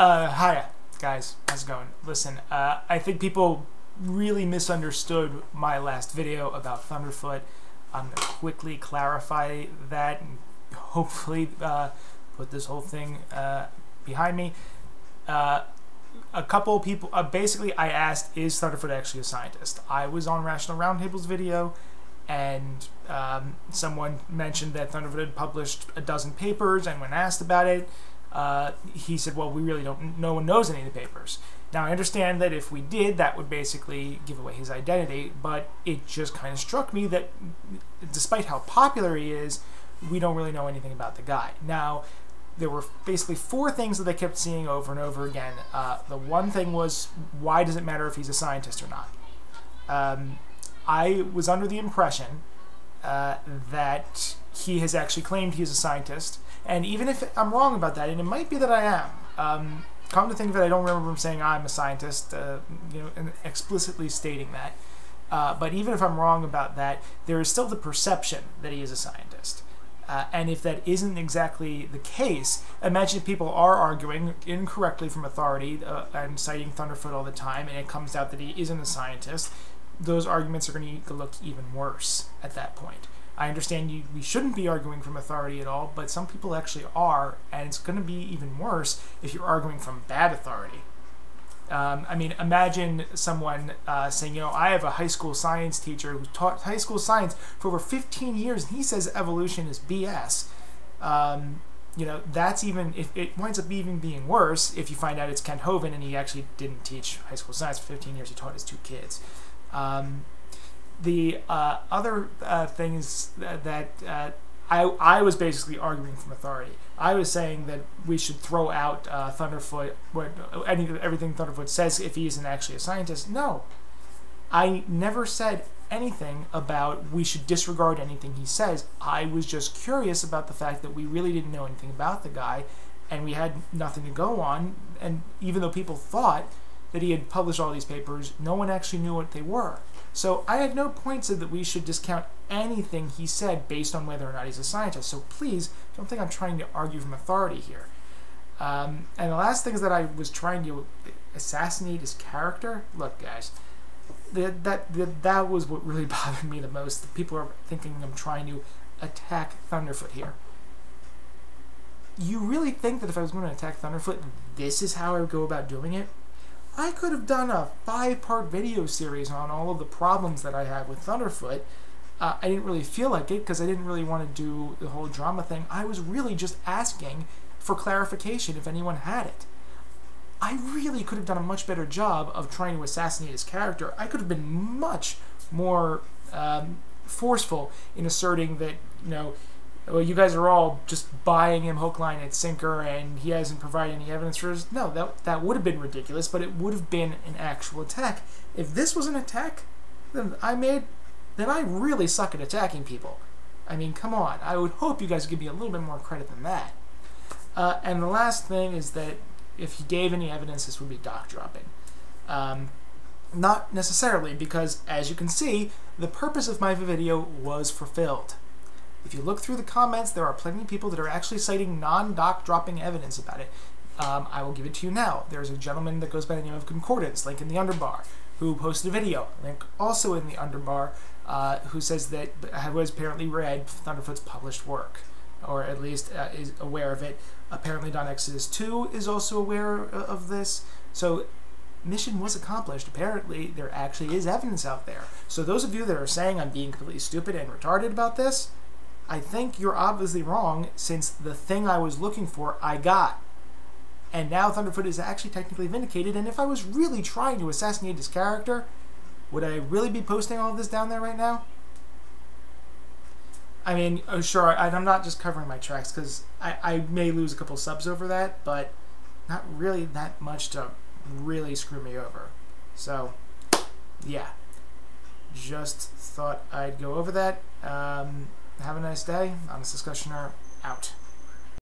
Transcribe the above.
Hiya, guys. How's it going? Listen, I think people really misunderstood my last video about Thunderfoot. I'm going to quickly clarify that and hopefully put this whole thing behind me. A couple people, basically I asked, is Thunderfoot actually a scientist? I was on Rational Roundtable's video, and someone mentioned that Thunderfoot had published a dozen papers, and when asked about it, he said, well, we really don't, no one knows any of the papers. Now, I understand that if we did, that would basically give away his identity, but it just kind of struck me that despite how popular he is, we don't really know anything about the guy. Now, there were basically four things that I kept seeing over and over again. The one thing was, why does it matter if he's a scientist or not? I was under the impression that he has actually claimed he's a scientist, and even if I'm wrong about that, and it might be that I am, come to think of it, I don't remember him saying I'm a scientist, and explicitly stating that. But even if I'm wrong about that, there is still the perception that he is a scientist. And if that isn't exactly the case, imagine if people are arguing incorrectly from authority and citing Thunderfoot all the time, and it comes out that he isn't a scientist. Those arguments are going to look even worse at that point. I understand we shouldn't be arguing from authority at all, but some people actually are, and it's going to be even worse if you're arguing from bad authority. I mean, imagine someone saying, I have a high school science teacher who taught high school science for over 15 years, and he says evolution is BS. That's even, if it winds up even being worse if you find out it's Kent Hovind and he actually didn't teach high school science for 15 years, he taught his two kids. The other thing is that I was basically arguing from authority. I was saying that we should throw out Thunderfoot, everything Thunderfoot says if he isn't actually a scientist. No. I never said anything about we should disregard anything he says. I was just curious about the fact that we really didn't know anything about the guy, and we had nothing to go on, and even though people thought that he had published all these papers, no one actually knew what they were. So I had no point said that we should discount anything he said based on whether or not he's a scientist. So please, don't think I'm trying to argue from authority here. And the last thing is that I was trying to assassinate his character. Look, guys, that was what really bothered me the most. People are thinking I'm trying to attack Thunderfoot here. You really think that if I was going to attack Thunderfoot, this is how I would go about doing it? I could have done a 5-part video series on all of the problems that I have with Thunderfoot. I didn't really feel like it because I didn't really want to do the whole drama thing. I was really just asking for clarification if anyone had it. I really could have done a much better job of trying to assassinate his character. I could have been much more forceful in asserting that, well, you guys are all just buying him hook, line, and sinker, and he hasn't provided any evidence for his... No, that would have been ridiculous, but it would have been an actual attack. If this was an attack, then I really suck at attacking people. I mean, come on. I would hope you guys would give me a little bit more credit than that. And the last thing is that if he gave any evidence, this would be doc dropping. Not necessarily, because as you can see, the purpose of my video was fulfilled. If you look through the comments, there are plenty of people that are actually citing non-doc dropping evidence about it. I will give it to you now. There's a gentleman that goes by the name of Concordance, link in the underbar, who posted a video, link also in the underbar, who says that who has apparently read Thunderfoot's published work, or at least is aware of it. Apparently Don Exodus 2 is also aware of this. So mission was accomplished. Apparently there actually is evidence out there. So those of you that are saying I'm being completely stupid and retarded about this, I think you're obviously wrong, since the thing I was looking for, I got. And now Thunderfoot is actually technically vindicated, and if I was really trying to assassinate his character, would I really be posting all of this down there right now? I mean, sure, I'm not just covering my tracks, because I may lose a couple subs over that, but not really that much to really screw me over. So, yeah. Just thought I'd go over that. Have a nice day. Honest Discussioner, out.